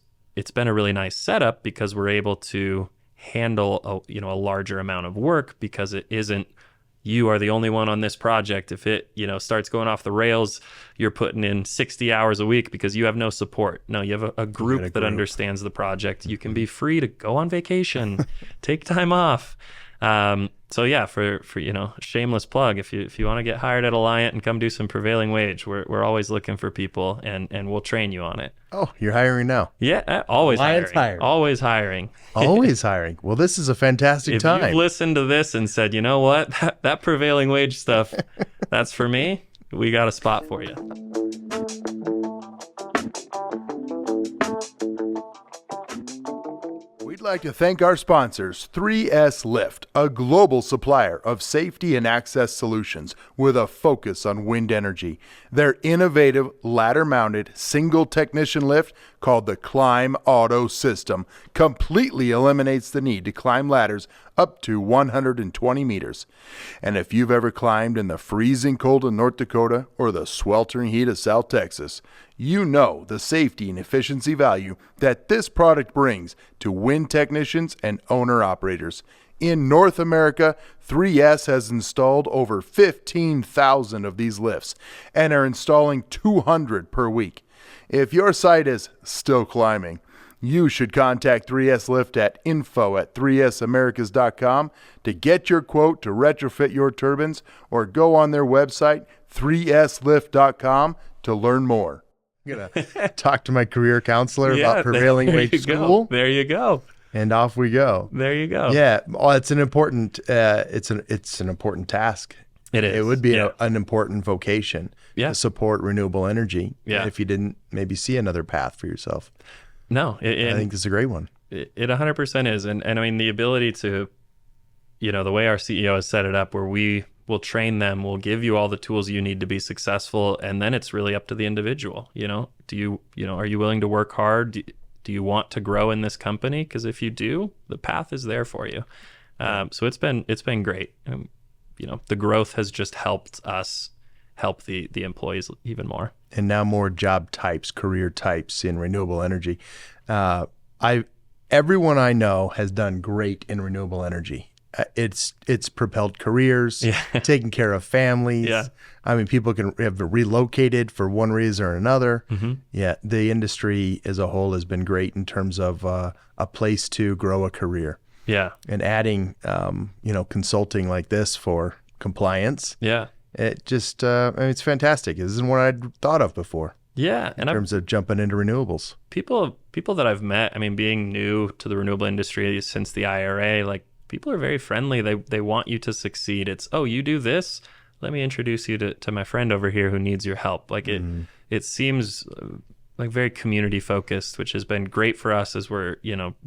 S2: been a really nice setup because we're able to handle a larger amount of work, because it isn't you are the only one on this project. If it starts going off the rails, you're putting in 60 hours a week because you have no support. No, you have a group that understands the project. You can be free to go on vacation, take time off. So yeah, for shameless plug, if you want to get hired at Alliant and come do some prevailing wage, we're always looking for people, and we'll train you on it.
S1: Oh, you're hiring now?
S2: Yeah, always hiring. Always hiring.
S1: Always hiring. Well, this is a fantastic time.
S2: If you've listened to this and said, you know what, that prevailing wage stuff, that's for me, we got a spot for you.
S1: We'd like to thank our sponsors, 3S Lift, a global supplier of safety and access solutions with a focus on wind energy. Their innovative ladder-mounted single technician lift called the Climb Auto System completely eliminates the need to climb ladders up to 120 meters. And if you've ever climbed in the freezing cold of North Dakota or the sweltering heat of South Texas, you know the safety and efficiency value that this product brings to wind technicians and owner-operators. In North America, 3S has installed over 15,000 of these lifts and are installing 200 per week. If your site is still climbing, you should contact 3S Lift at info@3samericas.com to get your quote to retrofit your turbines, or go on their website, 3slift.com, to learn more. I'm going to talk to my career counselor about prevailing wage school.
S2: There you go.
S1: And off we go.
S2: There you go.
S1: Yeah. Well, it's an important, it's an important task.
S2: It is.
S1: It would be an important vocation to support renewable energy if you didn't maybe see another path for yourself.
S2: No.
S1: I think this is a great one.
S2: It 100% is. And I mean, the ability to, the way our CEO has set it up, where we will train them, we'll give you all the tools you need to be successful. And then it's really up to the individual. Are you willing to work hard? Do you want to grow in this company? Because if you do, the path is there for you. So it's been great. The growth has just helped us help the employees even more.
S1: And now more job types, career types in renewable energy. Everyone I know has done great in renewable energy. It's propelled careers, taken care of families.
S2: Yeah.
S1: I mean, people have relocated for one reason or another. Mm-hmm. Yeah, the industry as a whole has been great in terms of a place to grow a career.
S2: Yeah.
S1: And adding, consulting like this for compliance.
S2: Yeah.
S1: It just, it's fantastic. This isn't what I'd thought of before.
S2: Yeah.
S1: In terms of jumping into renewables.
S2: People that I've met, I mean, being new to the renewable industry since the IRA, people are very friendly. They want you to succeed. It's, oh, you do this? Let me introduce you to my friend over here who needs your help. It seems very community focused, which has been great for us as we're,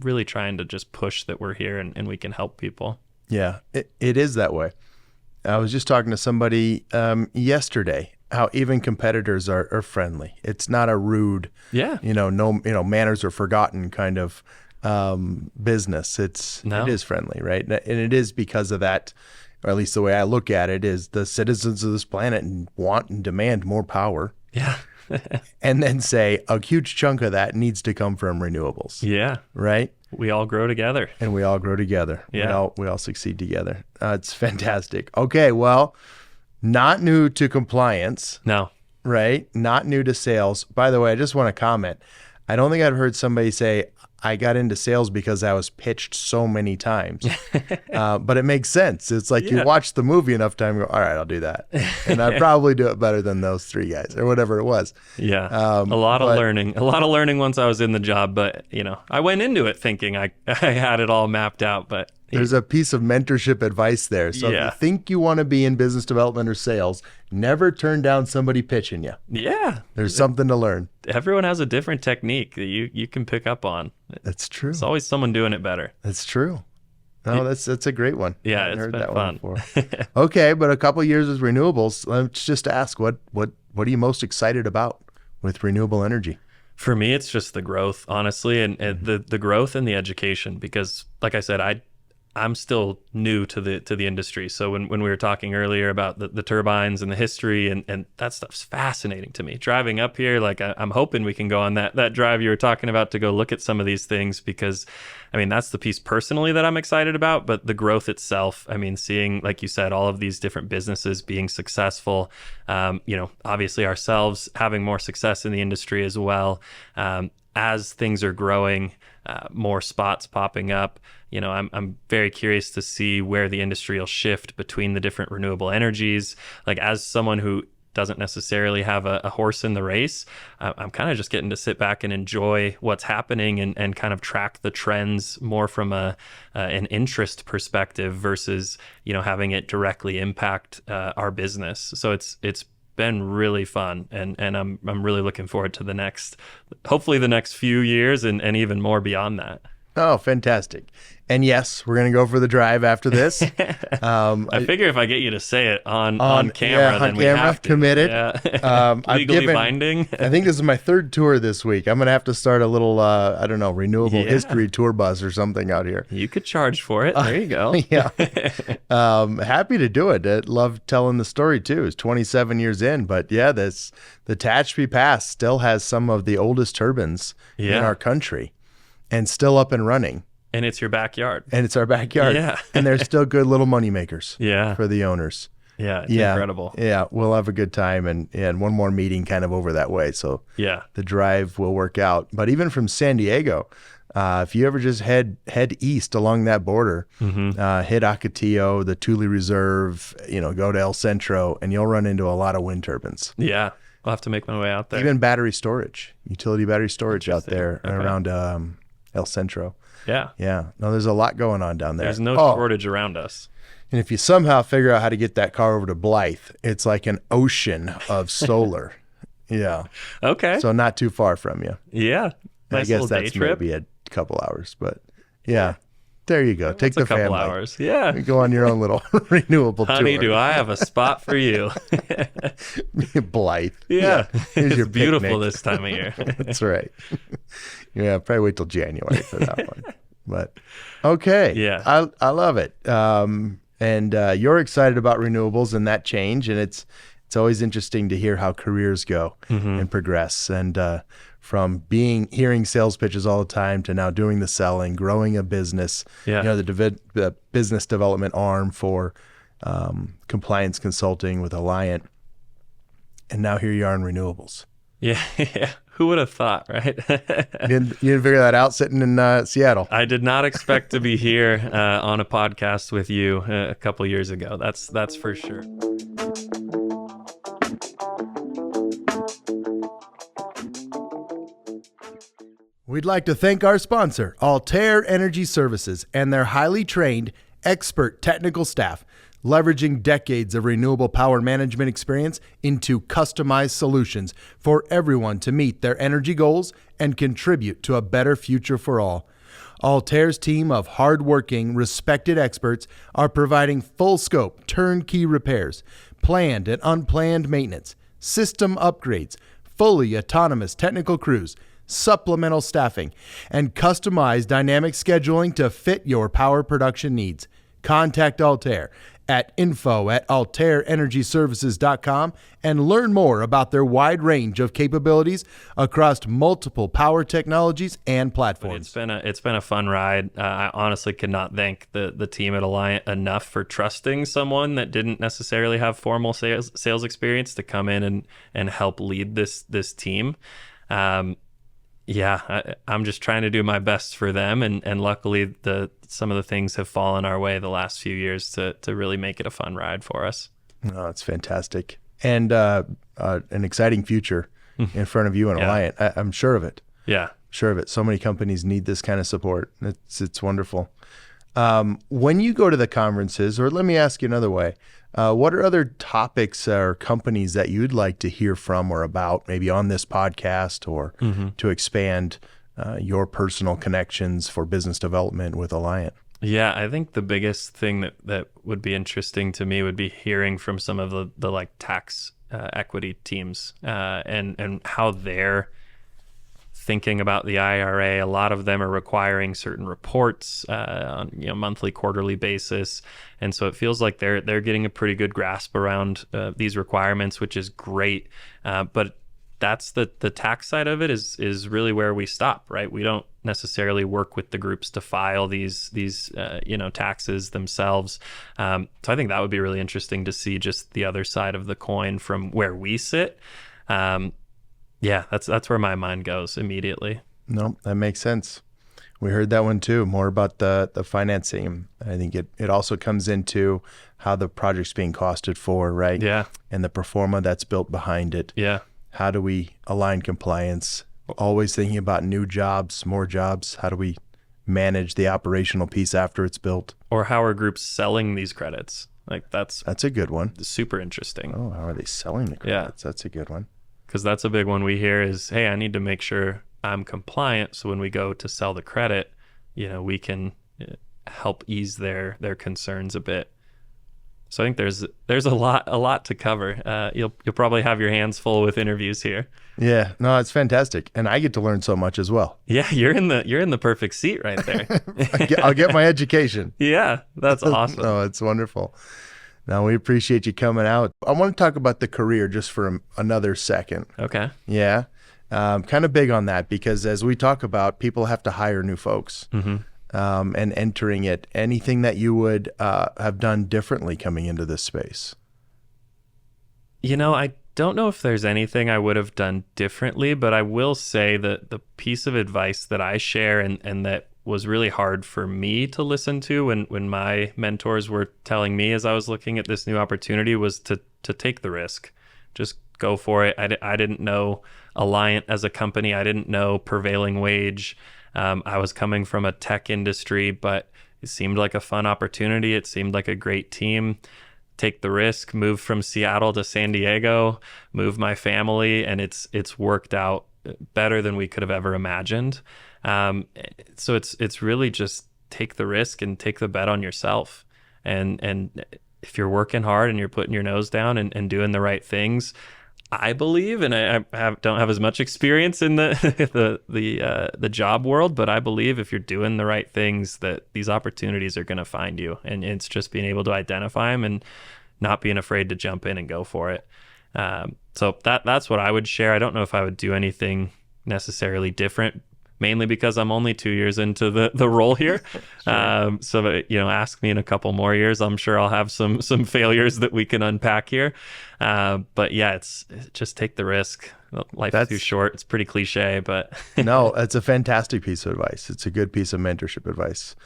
S2: really trying to just push that we're here and we can help people. Yeah,
S1: it is that way. I was just talking to somebody yesterday, how even competitors are friendly. It's not a rude, manners are forgotten kind of business. It is friendly, right? And it is because of that, or at least the way I look at it, is the citizens of this planet want and demand more power.
S2: Yeah.
S1: And then say a huge chunk of that needs to come from renewables.
S2: Yeah.
S1: Right?
S2: We all grow together.
S1: And we all grow together.
S2: Yeah.
S1: We all succeed together. It's fantastic. Okay, well, not new to compliance.
S2: No.
S1: Right? Not new to sales. By the way, I just want to comment. I don't think I've heard somebody say, I got into sales because I was pitched so many times. But it makes sense. It's like you watch the movie enough time, you go, all right, I'll do that. And I'd probably do it better than those three guys or whatever it was.
S2: Yeah. A lot of learning once I was in the job. But, I went into it thinking I had it all mapped out. But
S1: there's a piece of mentorship advice there. So if you think you want to be in business development or sales, never turn down somebody pitching you.
S2: Yeah.
S1: There's something to learn.
S2: Everyone has a different technique that you can pick up on.
S1: That's true.
S2: There's always someone doing it better.
S1: That's true. No, that's a great one.
S2: Yeah,
S1: I've heard
S2: been
S1: that
S2: fun.
S1: one before. Okay, but a couple years with renewables. Let's just ask, what are you most excited about with renewable energy?
S2: For me, it's just the growth, honestly, and the growth and the education. Because, like I said, I'm still new to the industry. So when we were talking earlier about the turbines and the history and that stuff's fascinating to me. Driving up here, like I'm hoping we can go on that drive you were talking about to go look at some of these things, because that's the piece personally that I'm excited about. But the growth itself, seeing, like you said, all of these different businesses being successful, obviously ourselves having more success in the industry as well. As things are growing, more spots popping up, I'm very curious to see where the industry will shift between the different renewable energies. Like, as someone who doesn't necessarily have a horse in the race, I'm kind of just getting to sit back and enjoy what's happening and kind of track the trends more from an interest perspective versus, having it directly impact our business. So it's been really fun, and I'm really looking forward to hopefully the next few years and even more beyond that.
S1: Oh, fantastic. And yes, we're going to go for the drive after this.
S2: I figure if I get you to say it on camera, then we have to.
S1: Committed.
S2: Yeah. Legally binding.
S1: I think this is my third tour this week. I'm going to have to start a little, renewable history tour bus or something out here.
S2: You could charge for it. There you go.
S1: Yeah. Happy to do it. I love telling the story too. It's 27 years in, but yeah, the Tehachapi Pass still has some of the oldest turbines in our country and still up and running.
S2: And it's your backyard.
S1: And it's our backyard.
S2: Yeah.
S1: And they're still good little money makers
S2: for
S1: the owners.
S2: Yeah, it's incredible.
S1: Yeah, we'll have a good time and one more meeting kind of over that way. So the drive will work out. But even from San Diego, if you ever just head east along that border, hit Ocotillo, the Tule Reserve, go to El Centro, and you'll run into a lot of wind turbines.
S2: Yeah, I'll have to make my way out there.
S1: Even utility battery storage out there around El Centro.
S2: Yeah.
S1: Yeah. No, there's a lot going on down there.
S2: There's no shortage around us.
S1: And if you somehow figure out how to get that car over to Blythe, it's like an ocean of solar. Yeah.
S2: Okay.
S1: So not too far from you.
S2: Yeah.
S1: Nice, I guess that's maybe a couple hours, but yeah. There you go. Take the family. A couple
S2: hours. Yeah.
S1: Go on your own little renewable tour.
S2: Honey, do I have a spot for you?
S1: Blythe.
S2: Yeah.
S1: Here's your
S2: beautiful
S1: picnic.
S2: this time of year.
S1: That's right. Yeah, probably wait till January for that one. But okay.
S2: Yeah.
S1: I love it. And you're excited about renewables and that change, and it's always interesting to hear how careers go and progress. And from hearing sales pitches all the time to now doing the selling, growing a business, the business development arm for compliance consulting with Alliant, and now here you are in renewables.
S2: Yeah. Who would have thought, right?
S1: You didn't figure that out sitting in Seattle.
S2: I did not expect to be here on a podcast with you a couple years ago. That's for sure.
S1: We'd like to thank our sponsor, Altair Energy Services, and their highly trained, expert technical staff, leveraging decades of renewable power management experience into customized solutions for everyone to meet their energy goals and contribute to a better future for all. Altair's team of hardworking, respected experts are providing full-scope, turnkey repairs, planned and unplanned maintenance, system upgrades, fully autonomous technical crews, supplemental staffing, and customized dynamic scheduling to fit your power production needs. Contact Altair at info@altairenergyservices.com and learn more about their wide range of capabilities across multiple power technologies and platforms.
S2: It's been a fun ride. I honestly could not thank the team at Alliant enough for trusting someone that didn't necessarily have formal sales experience to come in and help lead this team. I'm just trying to do my best for them, and luckily some of the things have fallen our way the last few years to really make it a fun ride for us.
S1: Oh, it's fantastic. And an exciting future in front of you and Alliant. I'm sure of it.
S2: Yeah.
S1: Sure of it. So many companies need this kind of support. It's wonderful. When you go to the conferences, or let me ask you another way, what are other topics or companies that you'd like to hear from or about, maybe on this podcast, or to expand your personal connections for business development with Alliant?
S2: Yeah, I think the biggest thing that would be interesting to me would be hearing from some of the like tax equity teams and how they're thinking about the IRA. A lot of them are requiring certain reports on monthly, quarterly basis, and so it feels like they're getting a pretty good grasp around these requirements, which is great. But that's the tax side of it is really where we stop, right? We don't necessarily work with the groups to file these taxes themselves. So I think that would be really interesting to see just the other side of the coin from where we sit. That's where my mind goes immediately.
S1: No, that makes sense. We heard that one too, more about the financing. I think it also comes into how the project's being costed for, right?
S2: Yeah.
S1: And the pro forma that's built behind it.
S2: Yeah.
S1: How do we align compliance? Always thinking about new jobs, more jobs. How do we manage the operational piece after it's built?
S2: Or how are groups selling these credits? Like that's
S1: a good one.
S2: Super interesting.
S1: Oh, how are they selling the credits? Yeah. That's a good one.
S2: Because that's a big one we hear is, hey, I need to make sure I'm compliant. So when we go to sell the credit, we can help ease their concerns a bit. So I think there's a lot to cover. You'll probably have your hands full with interviews here.
S1: Yeah, no, it's fantastic, and I get to learn so much as well.
S2: Yeah, you're in the perfect seat right there.
S1: I'll get my education.
S2: Yeah, that's awesome.
S1: Oh, it's wonderful. Now, we appreciate you coming out. I want to talk about the career just for another second.
S2: Okay.
S1: Yeah, kind of big on that because as we talk about, people have to hire new folks. And entering it, anything that you would have done differently coming into this space?
S2: I don't know if there's anything I would have done differently, but I will say that the piece of advice that I share and that was really hard for me to listen to when my mentors were telling me as I was looking at this new opportunity was to take the risk. Just go for it. I didn't know Alliant as a company. I didn't know prevailing wage. I was coming from a tech industry, but it seemed like a fun opportunity. It seemed like a great team. Take the risk, move from Seattle to San Diego, move my family, and it's worked out better than we could have ever imagined. So it's really just take the risk and take the bet on yourself. And if you're working hard and you're putting your nose down and doing the right things, I believe, and I don't have as much experience in the job world, but I believe if you're doing the right things, that these opportunities are going to find you, and it's just being able to identify them and not being afraid to jump in and go for it. So that's what I would share. I don't know if I would do anything necessarily different, mainly because I'm only 2 years into the role here. Sure. So ask me in a couple more years. I'm sure I'll have some failures that we can unpack here. But yeah, it's just take the risk. Life is too short. It's pretty cliche, but
S1: no, it's a fantastic piece of advice. It's a good piece of mentorship advice.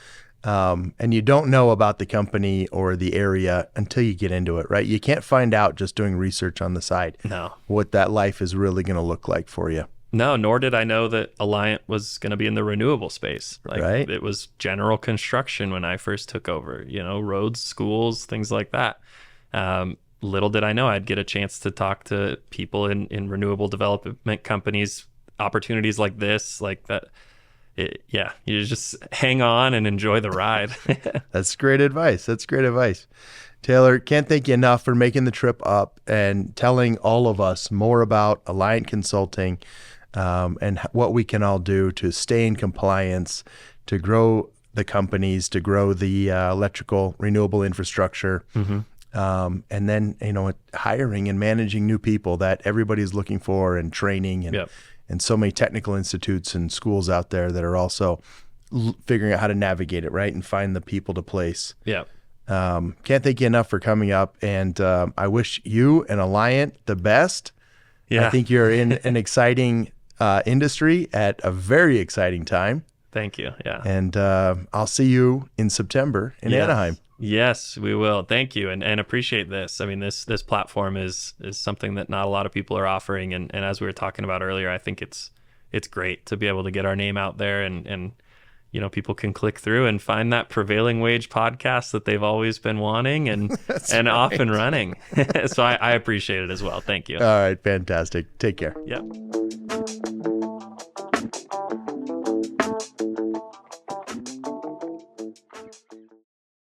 S1: And you don't know about the company or the area until you get into it, right? You can't find out just doing research on the side.
S2: No.
S1: What that life is really going to look like for you.
S2: No, nor did I know that Alliant was going to be in the renewable space.
S1: Right.
S2: It was general construction when I first took over, roads, schools, things like that. Little did I know I'd get a chance to talk to people in renewable development companies, opportunities like this, like that. You just hang on and enjoy the ride.
S1: That's great advice. Taylor, can't thank you enough for making the trip up and telling all of us more about Alliant Consulting and what we can all do to stay in compliance, to grow the companies, to grow the electrical renewable infrastructure, and then hiring and managing new people that everybody's looking for, and training, and so many technical institutes and schools out there that are also figuring out how to navigate it, right, and find the people to place.
S2: Yeah.
S1: Can't thank you enough for coming up, and I wish you and Alliant the best.
S2: Yeah.
S1: I think you're in an exciting industry at a very exciting time.
S2: Thank you. Yeah.
S1: And I'll see you in September in Anaheim.
S2: Yes, we will. Thank you, and appreciate this. I mean, this platform is something that not a lot of people are offering, and as we were talking about earlier, I think it's great to be able to get our name out there, and people can click through and find that prevailing wage podcast that they've always been wanting and off and running. So I appreciate it as well. Thank you.
S1: All right, fantastic. Take care.
S2: Yep.